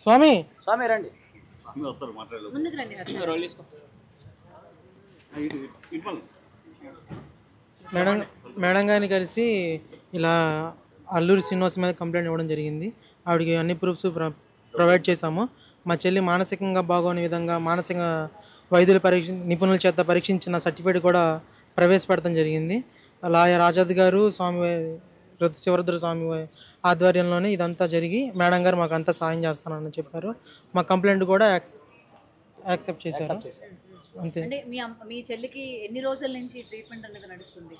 స్వామి స్వామి రండి. మేడం గారిని కలిసి ఇలా అల్లూరి శ్రీనివాస్ మీద కంప్లైంట్ ఇవ్వడం జరిగింది. ఆవిడకి అన్ని ప్రూఫ్స్ ప్రొవైడ్ చేశాము. మా చెల్లి మానసికంగా బాగోని విధంగా మానసిక వైద్యుల నిపుణుల చేత పరీక్షించిన సర్టిఫికేట్ కూడా ప్రవేశపెడతాం జరిగింది. లాయర్ ఆజాద్ గారు స్వామి శివరుద్ర స్వామి ఆధ్వర్యంలోనే ఇదంతా జరిగి మేడం గారు మాకు అంతా సాయం చేస్తానని చెప్పారు. మా కంప్లైంట్ కూడా యాక్సెప్ట్ చేశారు. అంతే. మీ చెల్లికి ఎన్ని రోజుల నుంచి ట్రీట్మెంట్ అనేది నడుస్తుంది?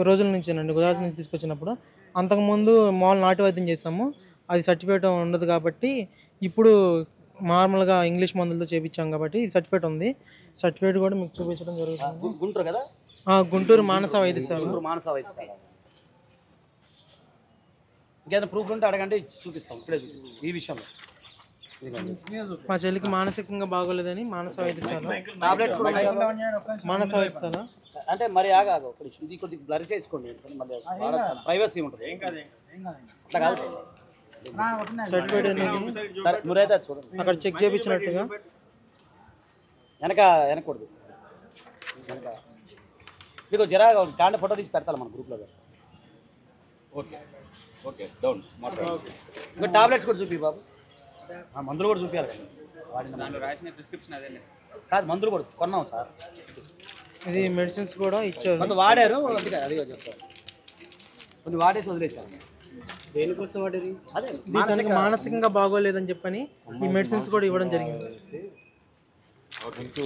రోజుల నుంచేనండి. గుజరాత్ నుంచి తీసుకొచ్చినప్పుడు అంతకుముందు మామూలు నాటు వైద్యం చేసాము. అది సర్టిఫికేట్ ఉండదు కాబట్టి ఇప్పుడు నార్మల్గా ఇంగ్లీష్ మందులతో చేయించాం కాబట్టి ఈ సర్టిఫికేట్ ఉంది. సర్టిఫికేట్ కూడా మీకు చూపించడం జరుగుతుంది. గుంటూరు కదా? గుంటూరు మానస వైద్యశాల. ఇంకేదైనా ప్రూఫ్ ఉంటే అడగండి, చూపిస్తాం. ఇప్పుడే చూపిస్తాం ఈ విషయంలో. మా చెల్లికి మానసికంగా బాగోలేదని మానస వైద్యశాల మానస వైద్యశాల అంటే మరి ఆగాదు. ఇది కొద్దిగా బ్లర్ చేసుకోండి, ప్రైవసీ ఉంటుంది. అట్లా కాదు. సర్టిఫికేట్ అనేది మీరైతే చూడండి, అక్కడ చెక్ చేయించినట్టుగా వెనకూడదు. మీకు జరా కాండ ఫోటో తీసి పెడతాను మన గ్రూప్లో. Okay down. ఇంకా టాబ్లెట్స్ కూడా చూపి బాబు, మందులు కూడా చూపించాలి. వాడిన రాసిన ప్రిస్క్రిప్షన్ అదే కాదు, మందులు కూడా కొన్నాం సార్. ఇది మెడిసిన్స్ కూడా ఇచ్చారు, కొంత వాడారు. అందుకే అది చెప్తారు, కొన్ని వాడేసి వదిలేసారు. దేనికోసం వాడేది? అదే మానసికంగా బాగోలేదని చెప్పని ఈ మెడిసిన్స్ కూడా ఇవ్వడం జరిగింది.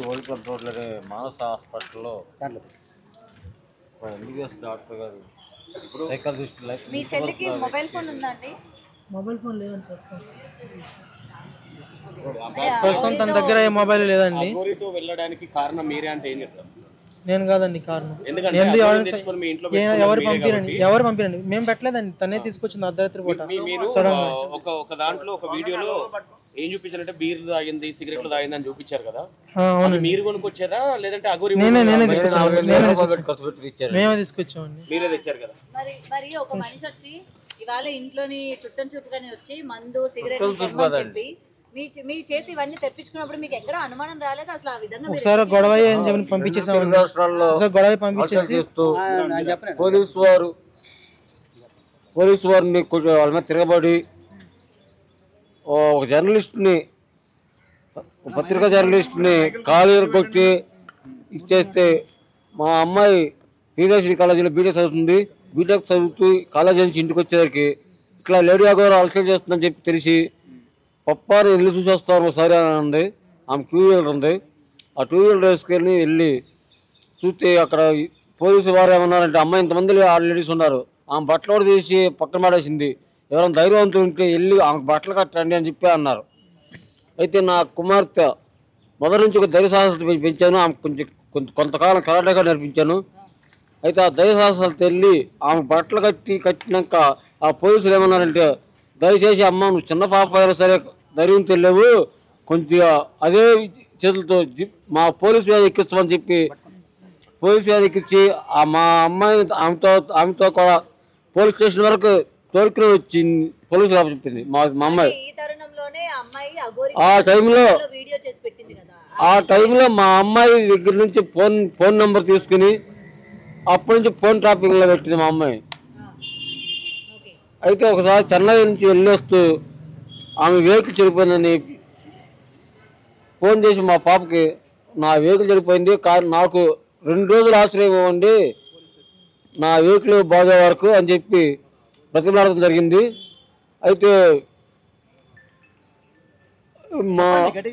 ఓల్డ్ కంట్రోల్లోనే మానస హాస్పిటల్లో ఎంబీబీఎస్ డాక్టర్ గారు సైకాలజిస్ట్. మీ చెల్లికి మొబైల్ ఫోన్ ఉందా అండి? మొబైల్ ఫోన్ లేదండి ప్రస్తుతం తన దగ్గర ఏ మొబైల్ లేదండి. వెళ్ళడానికి కారణం మీరే అంటే ఏం చెప్తారు? నేను కాదండి కారణం. ఎవరు పంపిరండి, మేము పెట్టలేదండి, తనే తీసుకొచ్చింది అర్ధరాత్రి పూట. ఒక దాంట్లో ఒక వీడియోలో ఏం చూపించారంటే బీర్ తాగింది, సిగరెట్లు తాగింది అని చూపించారు కదా, మీరు కొనుక్కొచ్చారా లేదంటే అగోరి? మేమే తీసుకొచ్చామండి. మీరే తెచ్చారు కదా. మరి ఒక మనిషి వచ్చి ఇవాళ ఇంట్లోని చుట్టం చూపుగానే వచ్చి మందు సిగరెట్ చెప్పి మీ చేతి ఇవన్నీ తెప్పించుకున్నప్పుడు మీకు ఎక్కడ అనుమానం రాలేదు అసలు? ఆ విధంగా ఒకసారి గొడవ అని చెప్పి పంపించేసామండి. గొడవ పంపించేసి పోలీసు వారిని వాళ్ళ మీద తిరగబడి ఒక జర్నలిస్ట్ని, పత్రికా జర్నలిస్ట్ని కాలు కొట్టి ఇచ్చేస్తే, మా అమ్మాయి పీజీ కాలేజీలో బీటెక్ చదువుతుంది. బీటెక్ చదువుతూ కాలేజీ నుంచి ఇంటికి వచ్చేసరికి ఇట్లా లేడీ అగోరా అలసట చేస్తుందని చెప్పి తెలిసి పప్పాని వెళ్ళి చూసేస్తారు సరే అని ఉంది. ఆమె 2 వీలర్ ఉంది. ఆ 2 వీలర్ వేసుకెళ్ళి వెళ్ళి చూస్తే అక్కడ పోలీసు వారు ఏమన్నారంటే, అమ్మాయి ఇంతమంది లేడీస్ ఉన్నారు, ఆమె బట్టలు కూడా తీసి పక్కన పడేసింది, ఎవరైనా ధైర్యవంతులు ఉంటే వెళ్ళి ఆమెకు బట్టలు కట్టండి అని చెప్పి అన్నారు. అయితే నా కుమార్తె మొదటి నుంచి ఒక ధైర్య సాహసాలు పెంచాను. ఆమె కొంతకాలం కరాటేగా నేర్పించాను. అయితే ఆ ధైర్య సాహసాలు వెళ్ళి ఆమె బట్టలు కట్టినాక ఆ పోలీసులు ఏమన్నారంటే, దయచేసి అమ్మ నువ్వు చిన్న పాప అయినా సరే ధైర్యం తెలియవు, కొంచెం అదే చేతులతో మా పోలీసు వ్యాన్ ఎక్కిస్తామని చెప్పి పోలీసు వ్యాన్ ఎక్కించి మా అమ్మాయి ఆమెతో కూడా పోలీస్ స్టేషన్ వరకు తోడుకుని వచ్చింది. పోలీసు చెప్పింది మా అమ్మాయి. ఆ టైంలో మా అమ్మాయి దగ్గర నుంచి ఫోన్ నెంబర్ తీసుకుని అప్పటి నుంచి ఫోన్ ట్రాపింగ్లో పెట్టింది మా అమ్మాయి. అయితే ఒకసారి చెన్నై నుంచి వెళ్ళొస్తూ ఆమె వెహికల్ చెడిపోయిందని ఫోన్ చేసి మా పాపకి, నా వెహికల్ చెడిపోయింది కానీ నాకు 2 రోజులు ఆశ్రయం ఇవ్వండి నా వెహికల్ బాగా వరకు అని చెప్పి బ్రతిమలాడడం జరిగింది. అయితే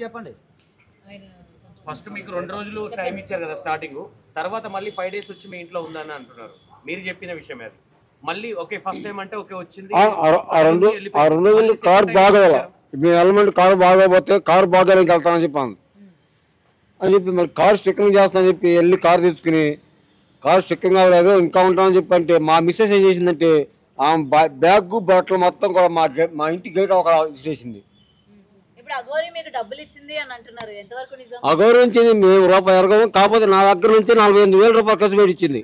చెప్పండి, ఫస్ట్ మీకు 2 రోజులు టైం ఇచ్చారు కదా స్టార్టింగ్, తర్వాత మళ్ళీ 5 డేస్ వచ్చి మీ ఇంట్లో ఉందని అంటున్నారు. మీరు చెప్పిన విషయం అది మళ్ళీ ఓకే, ఫస్ట్ టైం అంటే ఓకే వచ్చింది. 2 రోజులు కారు బాగా మీ ఎలిమెంట్ కారు బాగోపోతే కారు బాగానికి వెళ్తానని చెప్పాను అని చెప్పి, మరి కారు స్టిక్కరింగ్ చేస్తానని చెప్పి వెళ్ళి కారు తీసుకుని కారు స్టిక్కరింగ్ అవ్వలేదు ఇంకా ఉంటామని చెప్పి అంటే, మా మిస్సెస్ ఏం చేసిందంటే ఆమె బ్యాగ్ బట్టలు మొత్తం కూడా మా ఇంటి గేట్ ఒక చేసింది. అగౌరవించింది. మేము రూపాయి ఎరగము, కాకపోతే నా దగ్గర నుంచి 48,000 రూపాయలు ఖర్చు పెట్టి ఇచ్చింది.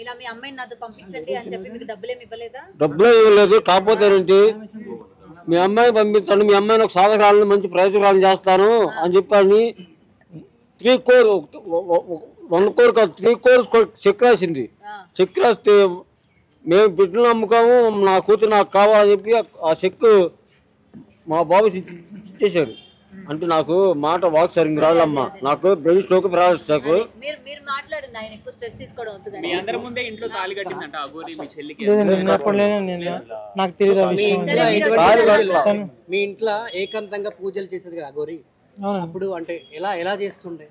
ఇలా మీ అమ్మాయిని నాతో పంపించండి అని చెప్పి మీకు డబ్బులేమి ఇవ్వలేదా? డబ్బులు ఇవ్వలేదు. కాకపోతే ఏంటి, మీ అమ్మాయిని పంపించండి, మీ అమ్మాయిని ఒక సాధకాలను మంచి ప్రయోజనాలను చేస్తాను అని చెప్పని 3 crore 1 crore కాదు 3 crores చెక్ రాసింది. చెక్ రాస్తే మేము బిడ్డలు నమ్ముకాము, నా కూతురు నాకు కావాలని చెప్పి ఆ చెక్ మా బాబు ఇచ్చేసాడు. అంటే నాకు మాట వాక్ సరిగ్గా రాదమ్మా, నాకు బ్రెయిన్ స్ట్రోక్ స్ట్రోక్. మీరు మాట్లాడండి, ఆయన ఎక్కువ స్ట్రెస్ తీసుకోవడం వద్దు. మీ అందరి ముందే ఇంట్లో తాళి కట్టిందంట అఘోరి మీ చెల్లికి. నాకు తెలియదు ఆ విషయం. మీ ఇంట్లో ఏకాంతంగా పూజలు చేసేది కదా అఘోరి, అప్పుడు అంటే ఎలా చేస్తుండే?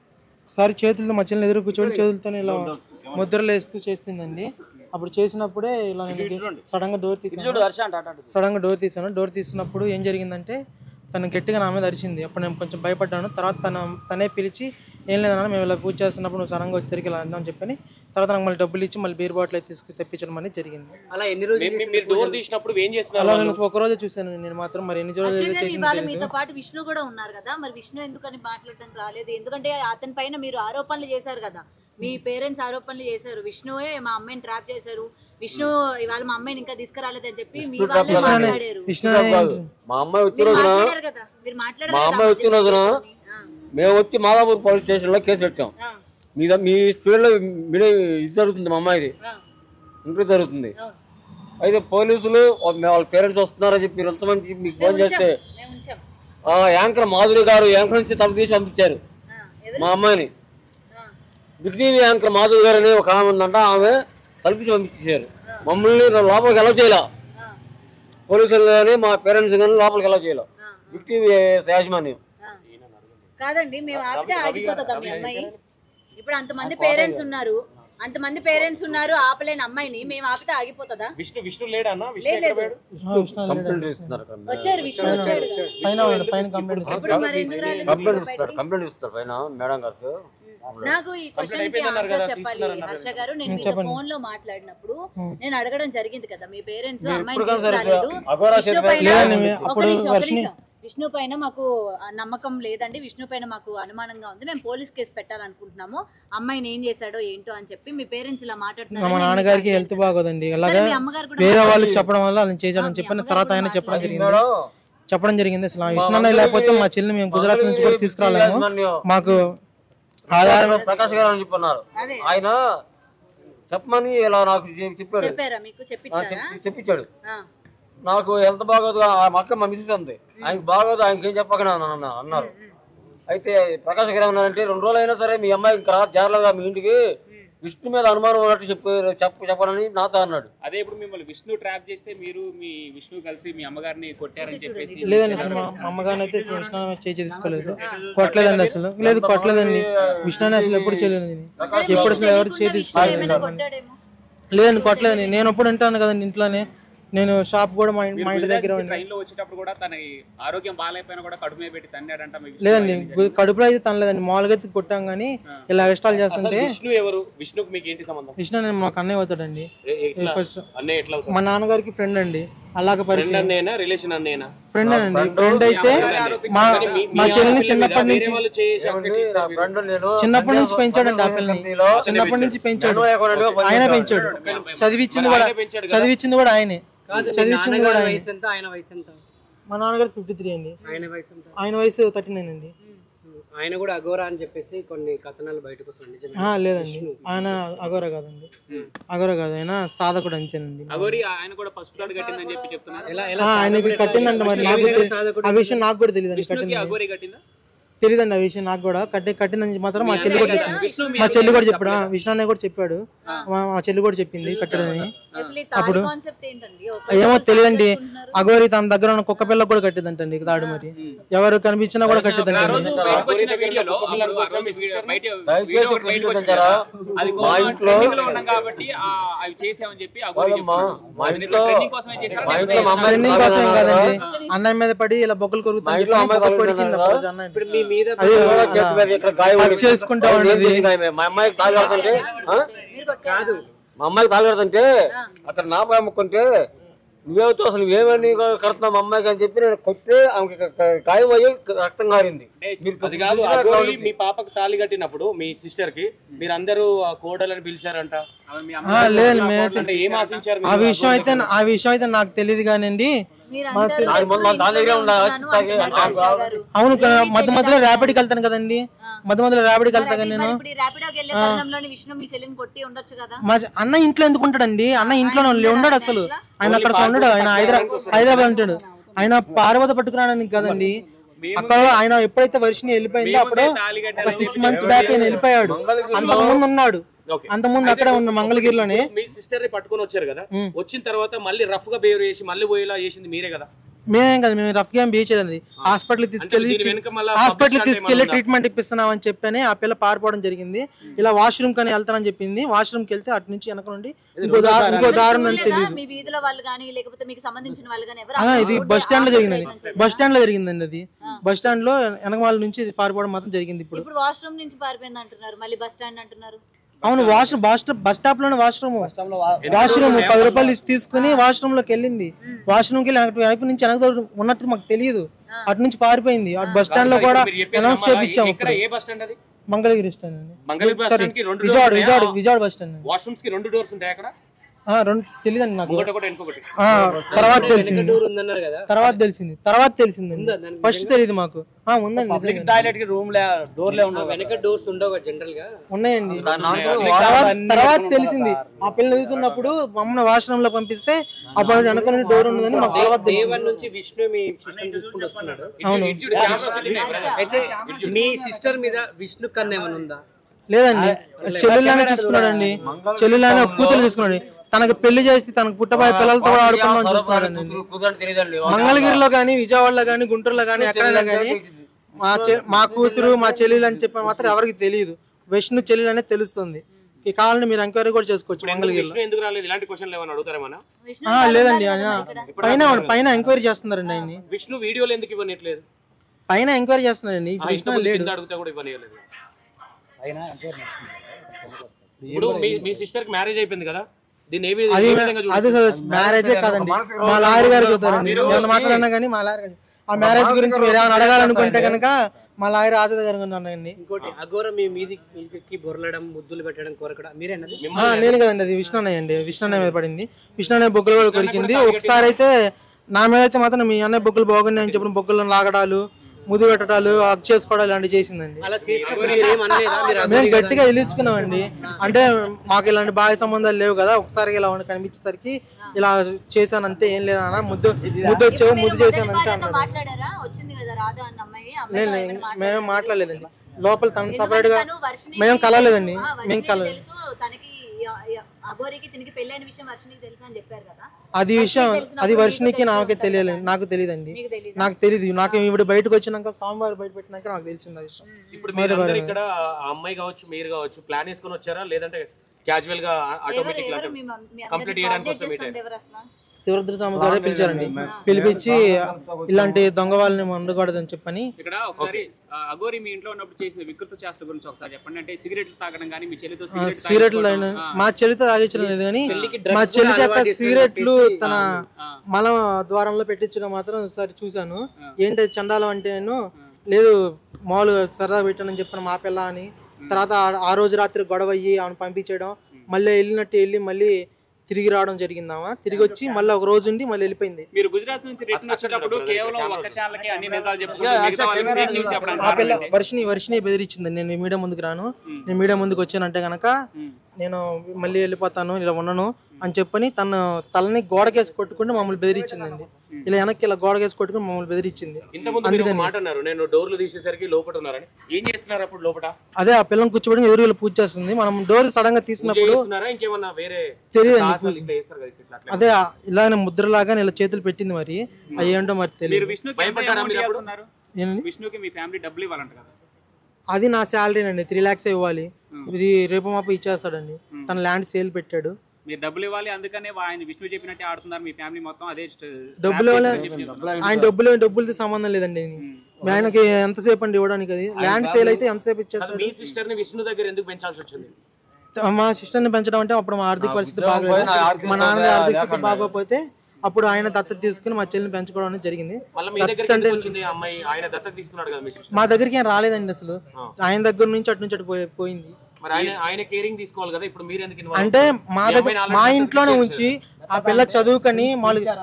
ఒకసారి చేతులతో మా చెల్లిని ఎదురు కూర్చొని చేతులతో ఇలా ముద్రలు వేస్తూ చేస్తుందండి. అప్పుడు చేసినప్పుడే ఇలా సడన్ గా డోర్ తీసాను. డోర్ తీసినప్పుడు ఏం జరిగిందంటే తను గట్టిగా నా మీద అరిచింది. అప్పుడు నేను కొంచెం భయపడ్డాను. తర్వాత తనే పిలిచి ఏం లేదన్నా మేము ఇలా పూజ చేస్తున్నప్పుడు నువ్వు సడన్గా వచ్చరికి ఇలా అందామని చెప్పని తర్వాత నాకు మళ్ళీ డబ్బులు ఇచ్చి మళ్ళీ బీర్ బాటిల్ అయితే తెప్పించడం అనేది జరిగింది. అలా ఎన్ని రోజులు మీరు డోర్ తీసినప్పుడు ఏం చేస్తున్నారు? అలా నేను ఒక రోజే చూసాను నేను మాత్రం. మరి ఎన్ని రోజులు ఇవాళ మీతో పాటు విష్ణు కూడా ఉన్నారు కదా, మరి విష్ణు ఎందుకని మాట్లాడడానికి రాలేదు? ఎందుకంటే అతని పైన మీరు ఆరోపణలు చేశారు కదా, మీ పేరెంట్స్ ఆరోపణలు చేశారు, విష్ణువే మా అమ్మాయిని ట్రాప్ చేశారు, విష్ణు ఇవాళ మా అమ్మాయిని ఇంకా తీసుకురాలేదు అని చెప్పి మీ వాళ్ళే మాట్లాడారు. మా అమ్మాయి వచ్చిన రోజున మేము వచ్చి మాదాపూర్ పోలీస్ స్టేషన్ లో కేసు పెట్టాం. మీ స్టూడియోలో ఇది జరుగుతుంది, మా అమ్మాయిది ఇంటర్వ్యూ జరుగుతుంది. అయితే పోలీసులు వాళ్ళ పేరెంట్స్ వస్తున్నారని చెప్పి ఎంతమంది మీకు ఫోన్ చేస్తే యాంకర్ మాధురి గారు యాంకర్ నుంచి తల తీసి పంపించారు మా అమ్మాయిని. బిగ్ టీవీ యాంకర్ మాధురి గారు అని ఒక ఆమె ఉందంట, ఆమె కల్పించి పంపించేశారు. మమ్మల్ని లోపలికి ఎలా చేయాల, పోలీసులు కానీ మా పేరెంట్స్ కానీ లోపలికి ఎలా చేయాల బిగ్ టీవీ యాజమాన్యం. కాదండి, మేము ఆపితే ఆగిపోతుందా మీ అమ్మాయి? ఇప్పుడు అంతమంది పేరెంట్స్ ఉన్నారు ఆపలేని అమ్మాయిని మేము ఆపితే ఆగిపోతుందా? విష్ణు లేడన్నా? కంప్లైంట్ ఇస్తున్నారు, వచ్చారు విష్ణు వచ్చాడు. కంప్లైంట్ ఇస్తారు పైన మేడం గారు. నాకు ఈ క్వశ్చన్ కి ఆన్సర్ చెప్పాలి హర్ష గారు. నేను మీతో ఫోన్ లో మాట్లాడినప్పుడు నేను అడగడం జరిగింది కదా, మీ పేరెంట్స్ అమ్మాయిని తీసుకురాలేదు, విష్ణు పైన మాకు నమ్మకం లేదండి, విష్ణు పైన మాకు అనుమానంగా ఉంది, మేము పోలీస్ కేసు పెట్టాలనుకుంటున్నాము, అమ్మాయిని ఏం చేశాడో ఏంటో అని చెప్పి మీ పేరెంట్స్ ఇలా మాట్లాడుతున్నారు. మా నాన్నగారికి హెల్త్ బాగోదండి, అలాగే వేరే వాళ్ళు చెప్పడం వల్ల అలా చేశాడని చెప్పిన తర్వాత ఆయన చెప్పడం జరిగింది. అసలు విష్ణు లేకపోతే మా చెల్లిని మేము గుజరాత్ నుంచి కూడా తీసుకురాలేము, మాకు ఆధారం ప్రకాష్ గారు అని చెప్పన్నారు. ఆయన చెప్పమని ఇలా నాకు చెప్పించాడు. నాకు హెల్త్ బాగోదు, మా అక్క మా మిస్సెస్ అంది, ఆయనకు బాగోదు, ఆయనకి ఏం చెప్పకనా అన్నారు. అయితే ప్రకాష్ గారు ఏమన్నారంటే 2 రోజులు అయినా సరే మీ అమ్మాయి ఇంకా జాగ్రత్తగా మీ ఇంటికి విష్ణు మీద అనుమానం ఉన్నట్టు చెప్పనని నాతో అన్నాడు. అదే ఇప్పుడు మిమ్మల్ని విష్ణు ట్రాప్ చేస్తే మీరు మీ విష్ణు కలిసి మీ అమ్మగారిని కొట్టారని చెప్పేసి. లేదండి, అసలు మా అమ్మగారిని అయితే విష్ణు చేయి తీసుకోలేదు, కొట్టలేదండి, అసలు లేదు కొట్టలేదండి, విష్ణుని అసలు ఎప్పుడు చేయలేదండి, ఎప్పుడు అసలు ఎవరు చేయి తీసుకోలేదు. లేదండి కొట్టలేదండి, నేను ఎప్పుడు ఉంటాను కదండి ఇంట్లోనే, నేను షాప్ కూడా మా ఇంటి దగ్గర ట్రైన్ లో వచ్చేటప్పుడు కూడా తన ఆరోగ్యం బాగాలేకపోయినా కూడా కడుపు మీద పెట్టి తన్నాడంట. లేదండి కడుపులో అయితే తనలేదండి, మామూలుగా అయితే కొట్టాం కానీ ఇలా ఇష్టాలు చేస్తుంటే. విష్ణు ఎవరు? విష్ణుకి మీకు ఏంటి సంబంధం? విష్ణు నేను మాకు అన్నయ్య అవుతాడండి, అన్నయ్య ఎట్లా? మా నాన్నగారికి ఫ్రెండ్ అండి, అలాగే పరిచయం. రిలేషన్ అన్నయ్యనా? ఫ్రెండ్ అండి, ఫ్రెండ్ అయితే మా చెల్లిని చిన్నప్పటి నుంచి పెంచాడండి, ఆ పిల్లని చిన్నప్పటి నుంచి పెంచాడు, ఆయన పెంచాడు, చదివించింది కూడా ఆయనే, చదివించింది కూడా మా నాన్నగారు 53 అండి, ఆయన వయసు 39 అండి. ఆయన కూడా అఘోరా అని చెప్పేసి కొన్ని కథనాలు బయటకు వస్తుంది. లేదండి ఆయన అఘోరా కాదండి, అఘోరా కాదు, ఆయన సాధకుడు అంతేనండి. ఆయనకి కట్టిందంట, మరి నాకు ఆ విషయం నాకు కూడా తెలియదండి, తెలియదండి ఆ విషయం నాకు కూడా. కట్టిందని మాత్రం మా చెల్లి కూడా చెప్పాడు, విష్ణు అన్నయ్య కూడా చెప్పాడు, మా చెల్లి కూడా చెప్పింది కట్టడని. అప్పుడు ఏమో తెలియదండి, అఘోరి తన దగ్గర ఉన్న కుక్క పిల్ల కూడా కట్టిందంటండి తాడు, మరి ఎవరు కనిపించినా కూడా కట్టిందంటండి. కాదండి, అన్నయ్య మీద పడి ఇలా బొక్కలు కొరుకుతాయి చేసుకుంటా ఉండేది. మా అమ్మాయికి తాగడుతుంటే అక్కడ నా అమ్ముకుంటే నువ్వేమవుతావు అసలు ఏమని కడుతున్నావు అమ్మాయికి అని చెప్పి నేను కొట్టే ఆమెకి గాయం అయ్యి రక్తం కారింది. అది కాదు, అఘోరి మీ పాపకు తాళి కట్టినప్పుడు మీ సిస్టర్ కి మీరు అందరూ కోడలని పిలిచారంట, లేదండి మేమైతే అంటే ఏం ఆశించారు? ఆ విషయం అయితే నాకు తెలియదు కానండి. అవును మధ్య మధ్యలో ర్యాపిడ్కి వెళ్తాను కదండి, మధ్యలో ర్యాపిడ్కి వెళ్తా కదా నేను. మా అన్న ఇంట్లో ఎందుకు ఉంటాడండి? అన్న ఇంట్లోనే ఉండడు అసలు, ఆయన అక్కడ ఉండడు, ఆయన హైదరాబాద్ ఉంటాడు. ఆయన పార్వత పట్టుకురావడానికి కదండి, అక్కడ ఆయన ఎప్పుడైతే వర్షిని వెళ్ళిపోయిందో అప్పుడు ఒక 6 months బ్యాక్ ఆయన వెళ్ళిపోయాడు. అంతకుముందు ఉన్నాడు, అంతకుముందు అక్కడ ఉన్న మంగళగిరిలోనే. మీ సిస్టర్ ని పట్టుకొని వచ్చారు కదా, వచ్చిన తర్వాత మళ్ళీ రఫ్ గా బిహేవ్ చేసి మళ్ళీ పోయేలా చేసింది మీరే కదా? మేమేం కదా, మేము రఫ్ గా బిహేవ్ చేయలేదు. హాస్పిటల్ తీసుకెళ్లి ట్రీట్మెంట్ ఇప్పిస్తున్నాం అని చెప్పని ఆ పిల్ల పారిపోవడం జరిగింది. ఇలా వాష్రూమ్ కానీ వెళ్తానని చెప్పింది. వాష్రూమ్ కి వెళ్తే అటు నుంచి వెనక నుండి ఇంకో దారి ఉందని తెలియదు. ఇది బస్ స్టాండ్ లో జరిగిందండి, బస్ స్టాండ్ లో జరిగిందండి. అది బస్ స్టాండ్ లో వెనక వాళ్ళ నుంచి పారిపోవడం మాత్రం జరిగింది. ఇప్పుడు వాష్రూమ్ నుంచి పారిపోయింది అంటున్నారు, మళ్ళీ బస్ స్టాండ్ అంటున్నారు. అవును, బస్ స్టాప్ లోనే వాష్రూమ్ 10 రూపాయలు తీసుకుని వాష్రూమ్ లోకి వెళ్ళింది. వాష్రూమ్ కి వెనక నుంచి వెనక ఉన్నట్టు మాకు తెలియదు, అటు నుంచి పారిపోయింది. అటు బస్ స్టాండ్ లో కూడా అనౌన్స్ చేయించాము. మంగళగిరి స్టాండ్ అండి, విజయవాడ బస్ స్టాండ్. వాష్రూమ్స్ కి 2 డోర్స్ ఉంటాయి అక్కడ? తెలియదండి నాకు, తర్వాత తెలిసింది ఫస్ట్ తెలియదు మాకు. ఉందండి టాయిలెట్ కి రూమ్ డోర్లే ఉండవు, వెనక డోర్స్ ఉండవు జనరల్ గా, ఉన్నాయండి. తర్వాత తెలిసింది, ఆ పిల్లలు ఎదుగుతున్నప్పుడు మమ్మల్ని వాష్రూమ్ లో పంపిస్తే అప్పుడు వెనక నుండి డోర్ ఉన్నదని మాకు తర్వాత నుంచి విష్ణు మీ సిస్టర్ చూసుకుంటూ వస్తున్నాడు. అవును, అయితే మీ సిస్టర్ మీద విష్ణు కన్నా ఏమైనా ఉందా? లేదండి, చెల్లెళ్ళనే చూసుకున్నాడండి, చెల్లెళ్ళనే కూతురు చూసుకున్నాడు. తనకు పెళ్లి చేసి తనకు పుట్టబోయే పిల్లలతో కూడా ఆడుకుందాం చూస్తున్నాడండి. మంగళగిరిలో కానీ, విజయవాడలో కానీ, గుంటూరులో కానీ, ఎక్కడైనా కానీ మా కూతురు మా చెల్లెలు అని చెప్పి మాత్రం ఎవరికి తెలియదు. విష్ణు చెల్లెలు అనేది తెలుస్తుంది. ఈ కావాలని మీరు ఎంక్వైరీ కూడా చేసుకోవచ్చు మంగళగిరిలో. లేదండి, ఆయన పైన ఎంక్వైరీ చేస్తున్నారండి. ఆయన విష్ణు వీడియోలు ఎందుకు ఇవ్వట్లేదు? పైన ఎంక్వైరీ చేస్తున్నారండి, విష్ణు లేడు. ఇప్పుడు మీ సిస్టర్ కి మ్యారేజ్ అయిపోయింది కదా, అది మ్యారేజే కాదండి, మా లాయర్ గారు చూస్తారండి. నేను మాట్లాడినా కానీ మా లాయర్ గారు ఆ మ్యారేజ్ గురించి మీరు ఏమైనా అడగాలనుకుంటే కనుక మా లాయర్ ఆజాద్ గారు ఉన్నాయండి. ఇంకోటి అఘోర మీ మీదికి బొరలడం, ముద్దులు పెట్టడం, కొరకడం మీరేనది? నేను కదండి, అది విష్ణు అన్నయ్య అండి. విష్ణు అన్నయ్య మీద పడింది, విష్ణు అన్నయ్య బొగ్గులు కూడా కొరికింది. ఒకసారి అయితే నా మీద అయితే మాత్రం మీ అన్నయ్య బొగ్గులు బాగున్నాయి అని చెప్పిన బొగ్గులను లాగడాలు, ముద్దు పెట్టడాలు, హగ్ చేసుకోవడాలు ఇలాంటివి చేసిందండి. మేము గట్టిగా ఇల్లుచుకున్నామండి. అంటే మాకు ఇలాంటి బాగా సంబంధాలు లేవు కదా, ఒకసారి ఇలా కనిపించేసరికి ఇలా చేశాను అంతే, ఏం లేదా అన్న, ముద్దు వచ్చావు, ముద్దు చేశాను అంతే అన్నారు. మేమేం మాట్లాడలేదండి, లోపల తను సపరేట్ గా మేము కలవలేదండి. మేము కలవలేదు. అది వర్షినికి నాకే తెలియలేదు, నాకు తెలియదండి, నాకు తెలియదు. నాకు ఇప్పుడు బయటకు వచ్చినాక సోమవారం బయట పెట్టినాక నాకు తెలిసింది ఆ విషయం. ఇప్పుడు మీరు ఇక్కడ అమ్మాయి కావచ్చు, మీరు కావచ్చు, ప్లాన్ వేసుకొని వచ్చారా లేదంటే క్యాజువల్ గా ఆటోమేటిక్ కంప్లీట్ చేయడానికి కోసం? శివరుద్ర స్వామి గారే పిలిచారండి, పిలిపించి ఇలాంటి దొంగ వాళ్ళని ఉండకూడదని చెప్పని. ఇక్కడ ఒకసారి అఘోరి మీ ఇంట్లో ఉన్నప్పుడు చేసిన వికృత చేష్టల గురించి ఒకసారి చెప్పండి. అంటే సిగరెట్లు తాగడం కానీ, మీ చెల్లితో సిగరెట్లు మా చెల్లితో తాగించడం లేదు కానీ మా చెల్లి చేత సిగరెట్లు తన మల ద్వారంలో పెట్టించడం మాత్రం ఒకసారి చూశాను. ఏంటి చండాలం అంటే నేను లేదు మామూలుగా సరదా పెట్టానని చెప్పిన మా పిల్ల అని. తర్వాత ఆ రోజు రాత్రి గొడవ అయ్యి ఆమెను పంపించడం, మళ్ళీ వెళ్ళినట్టు వెళ్ళి మళ్ళీ తిరిగి రావడం జరిగిందామా. తిరిగి వచ్చి మళ్ళీ ఒక రోజు ఉండి మళ్ళీ వెళ్ళిపోయింది. మీరు గుజరాత్ నుంచి రిటర్న్ వచ్చేటప్పుడు కేవలం ఒక్క ఛానల్కి అన్ని నిజాలు చెప్పుకుంటూ ఆ పిల్ల వర్షిని బెదిరించింది, నేను మీడియా ముందుకు రాను, నేను మీడియా ముందుకు వచ్చానంటే గనక నేను మళ్ళీ వెళ్ళిపోతాను, ఇలా ఉన్నాను అని చెప్పని తన తలని గోడకేసి కొట్టుకుంటూ మమ్మల్ని బెదిరించిందండి. ఇలా వెనక్కి ఇలా గోడకేసి కొట్టుకుని మమ్మల్ని బెదిరించింది. నేను డోర్లు తీసేసరికి లోపల ఉన్నారని ఏం చేస్తున్నారు అప్పుడు లోపల? అదే ఆ పిల్లని కూర్చోబెట్టి ఎదురు పూజ చేస్తుంది. మనం డోర్ సడన్ గా తీసినప్పుడు తెలియదు, అదే ఇలాగ ముద్రలాగా ఇలా చేతులు పెట్టింది, మరి అవి ఏంటో మరి తెలియదు. విష్ణుకి మీ ఫ్యామిలీ డబ్బులు ఇవ్వాలంట కదా? అది నా శాలరీ అండి, 3 lakhs ఇవ్వాలి. ఇది రేపు మాపు ఇచ్చేస్తాడండి. తన ల్యాండ్ సేల్ పెట్టాడు, మీరు డబ్బులు ఇవ్వాలి. అందుకనే ఆయన విష్ణు చెప్పినట్టే ఆడుతున్నారు మీ ఫ్యామిలీ మొత్తం. అదే డబ్బులు ఆయన డబ్బులతో సంబంధం లేదండి. ఆయనకి ఎంతసేపు అండి ఇవ్వడానికి, అది ల్యాండ్ సేల్ అయితే ఎంతసేపు ఇచ్చేస్తారు. మీ సిస్టర్ ని విష్ణు దగ్గర ఎందుకు పెంచాల్సి వచ్చింది? మా సిస్టర్ ని పెంచడం అంటే అప్పుడు మా ఆర్థిక పరిస్థితి బాగోలేదు, మా నాన్న ఆర్థిక స్థితి బాగోకపోతే అప్పుడు ఆయన దత్తత తీసుకుని మా చెల్లిని పెంచుకోవడం అనేది జరిగింది. మళ్ళీ మీ దగ్గరికి ఎందుకు వచ్చింది ఆ అమ్మాయి? ఆయన దత్తత తీసుకున్నాడు కదా మీ సిస్టర్. మా దగ్గరికి ఏం రాలేదండి అసలు. ఆయన దగ్గర నుంచి అటు నుంచి అటు పోయింది. మరి ఆయన కేరింగ్ తీసుకోవాలి కదా, ఇప్పుడు మీరు ఎందుకు involve అంటే అవుతారు? మా మీ దగ్గర అమ్మాయిని మా already ఇంట్లోనే దత్తత ఉంచి ఆ పిల్ల చదువుకొని మామూలుగా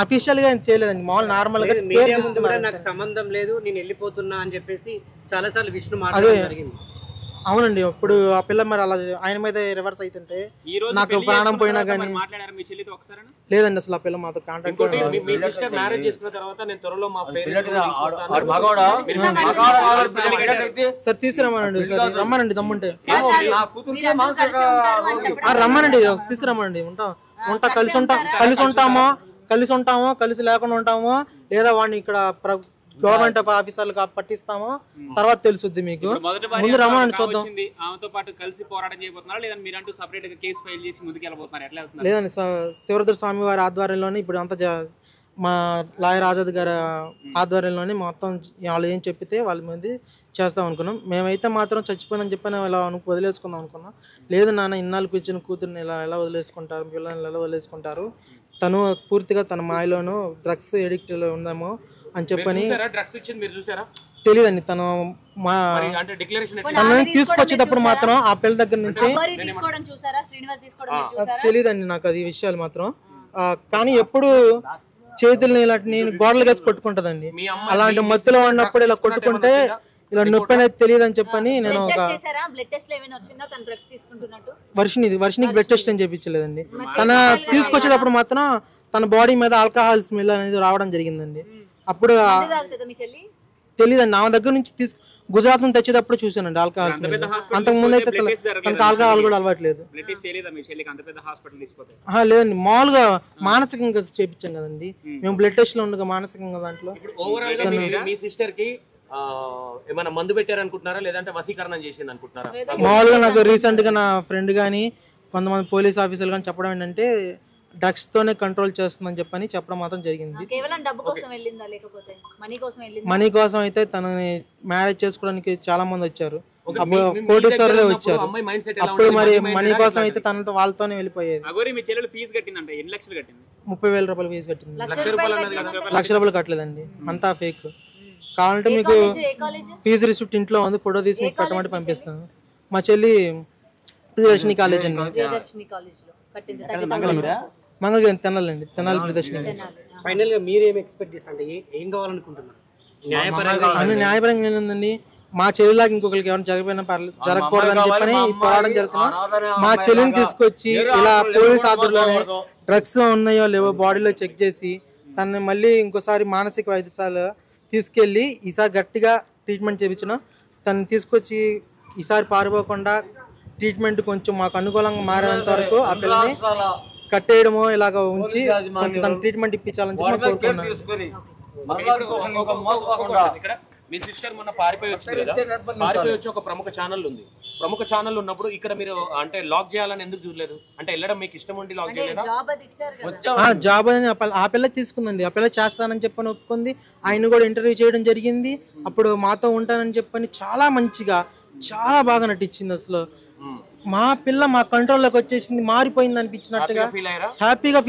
అఫీషియల్ గా ఏం చేయలేదండి, మామూలు నార్మల్ గా పేరు తీసుకున్నారు. నాకు సంబంధం లేదు, నేను వెళ్ళిపోతున్నా అని చెప్పేసి చాలా సార్లు విష్ణు మాట్లాడడం జరిగింది. అవునండి. అప్పుడు ఆ పిల్ల మరి అలా ఆయన మీద రివర్స్ అవుతుంటే ఈ రోజు నాకు పెళ్లి ప్రాణం చేసుకున్న పోయినా తర్వాత కానీ మరి మాట్లాడారు మీ చెల్లితో ఒకసారి? లేదండి అసలు ఆ పిల్ల మాతో కాంటాక్ట్. ఇంకోటి మీ సిస్టర్ మ్యారేజ్ చేసుకున్న తర్వాత నేను త్వరలో మా పేరెంట్స్ సార్ తీసుకురమ్మనండి, సార్ రమ్మనండి దమ్ముంటే మీరందరూ కలిసి ఉంటారు అని చెప్పడం రమ్మనండి, తీసుకురమ్మనండి. కలిసి ఉంటామో కలిసి లేకుండా ఉంటామో, లేదా వాడిని ఇక్కడ గవర్నమెంట్ ఆఫీసర్లకు పట్టిస్తామో తర్వాత తెలుసుద్ది మీకు. మొదటి ముందు రమ్మనండి చూద్దాం. ఆమెతో పాటు కలిసి పోరాటం చేయబోతున్నారా లేదా మీరంటూ సపరేట్ గా కేసు ఫైల్ చేసి ముందుకు వెళ్ళబోతున్నారు? ఎట్లా వెళ్తున్నారు? లేదండి, శివరుద్ర స్వామి వారి ఆధ్వర్యంలోనే ఇప్పుడు అంతా మా లాయర్ ఆజాద్ గారి ఆధ్వర్యంలోనే మొత్తం వాళ్ళు ఏం చెప్పితే వాళ్ళ మీద చేస్తాం అనుకున్నాం. మేమైతే మాత్రం చచ్చిపోయిందని చెప్పని ఇలా వదిలేసుకుందాం అనుకున్నాం. లేదు నాన్న, ఇన్నాళ్ళు పిచ్చిన కూతుర్ని ఎలా వదిలేసుకుంటారు, పిల్లల్ని ఎలా వదిలేసుకుంటారు, తను పూర్తిగా తన మాయలోనూ డ్రగ్స్ ఎడిక్ట్ ఉందేమో అని చెప్పని డ్రగ్స్ ఇచ్చింది మీరు చూసారా? తెలియదండి. తను అంటే డిక్లరేషన్ తనని తీసుకొచ్చేటప్పుడు మాత్రం ఆ పిల్ల దగ్గర నుంచి తీసుకోవడం చూసారా? శ్రీనివాస్ తీసుకోవడం మీరు చూసారా? తెలియదండి నాకు అది విషయాలు మాత్రం. కానీ ఎప్పుడు చేతుల్ని ఇలా నేను గోడలు వేసి కొట్టుకుంటదండి. అలాంటి మత్తులో ఉన్నప్పుడు ఇలా కొట్టుకుంటే ఇలా నొప్పి అనేది తెలియదు అని చెప్పని నేను ఒక వర్షినికి బ్లడ్ టెస్ట్ అని చెప్పించలేదండి. తన తీసుకొచ్చేటప్పుడు మాత్రం తన బాడీ మీద ఆల్కహాల్ స్మెల్ అనేది రావడం జరిగిందండి. అప్పుడు తెలియదండి, నా దగ్గర నుంచి గుజరాత్ నుంచి తెచ్చేటప్పుడు చూసానండి ఆల్కహాల్ స్మెల్. అంతకు ముందు అయితే తనకు ఆల్కహాల్ కూడా అలవాట్లేదు. లేదండి, మామూలుగా మానసికంగా చేపించాం కదండి మేము. బ్లడ్ టెస్ట్ లో ఉండగా మానసికంగా దాంట్లో. మీ సిస్టర్ కి ఏమైనా మందు పెట్టారనుకుంటున్నారా, లేదంటే వశీకరణం చేసింది అనుకుంటున్నారా? మామూలుగా నాకు రీసెంట్ గా నా ఫ్రెండ్ గానీ కొంతమంది పోలీస్ ఆఫీసర్లు కానీ చెప్పడం ఏంటంటే డ్రగ్స్ తోనే కంట్రోల్ చేస్తుందని చెప్పడం మాత్రం జరిగింది. మనీ కోసం అయితే తనని మ్యారేజ్ చేసుకోవడానికి చాలా మంది వచ్చారు, కోటీశ్వరులే వచ్చారు. అప్పుడు మరి మనీ కోసం అయితే తనతో వాళ్ళతోనే వెళ్ళిపోయేది. 30,000 ఫీజు ఫీజు కట్టింది. ₹1,00,000 కట్టలేదండి, అంతా ఫేక్. కావాలంటే మీకు ఫీజు రిసిప్ట్ ఇంట్లో ఉంది, ఫోటో తీసి మీకు పెట్టమంటే పంపిస్తాను. మా చెల్లి ప్రియదర్శిని కాలేజ్ అండి, మంగళగిరి తెనాలండి, తెనాలి ప్రియదర్శిని. ఫైనల్ గా మీరు ఏం ఎక్స్పెక్ట్ చేస్తారు? ఏం కావాలనుకుంటున్నారు? న్యాయపరంగా ఏంటండి, మా చెల్లిలాగా ఇంకొకరికి ఎవరైనా జరిగిపోయినా జరగకూడదని చెప్పని పోరాటం చేస్తున్నాం. మా చెల్లిని తీసుకొచ్చి ఇలా పోలీస్ ఆధ్వర్యంలోనే డ్రగ్స్ ఉన్నాయో లేవో బాడీలో చెక్ చేసి తనని మళ్ళీ ఇంకోసారి మానసిక వైద్యశాల తీసుకెళ్ళి ఈసారి గట్టిగా ట్రీట్మెంట్ చేయించిన తనని తీసుకొచ్చి ఈసారి పారిపోకుండా ట్రీట్మెంట్ కొంచెం మాకు అనుకూలంగా మారేంత వరకు ఆ పిల్లని కట్టేయడమో ఇలాగ ఉంచి కొంచెం తన ట్రీట్మెంట్ ఇప్పించాలని చెప్పి కోరుకున్నాను. మీ సిస్టర్ మొన్న పారిపోయి వచ్చింది కదా, పారిపోయి వచ్చి ఒక ప్రముఖ ఛానల్ ఉంది. ప్రముఖ ఛానల్ ఉన్నప్పుడు ఇక్కడ మీరు అంటే లాక్ చేయాలని ఎందుకు చూడలేదు? అంటే వెళ్ళడం మీకు ఇష్టం ఉండి లాక్ చేయలేదా? జాబ్ అని ఆ పిల్ల తీసుకుందండి, ఆ పిల్ల చేస్తానని చెప్పని ఒప్పుకుంది. ఆయన కూడా ఇంటర్వ్యూ చేయడం జరిగింది. అప్పుడు మాతో ఉంటానని చెప్పని చాలా మంచిగా చాలా బాగా నటించింది. అసలు మా పిల్ల మా కంట్రోల్లోకి వచ్చేసింది, మారిపోయింది అనిపించినట్టుగా హ్యాపీగా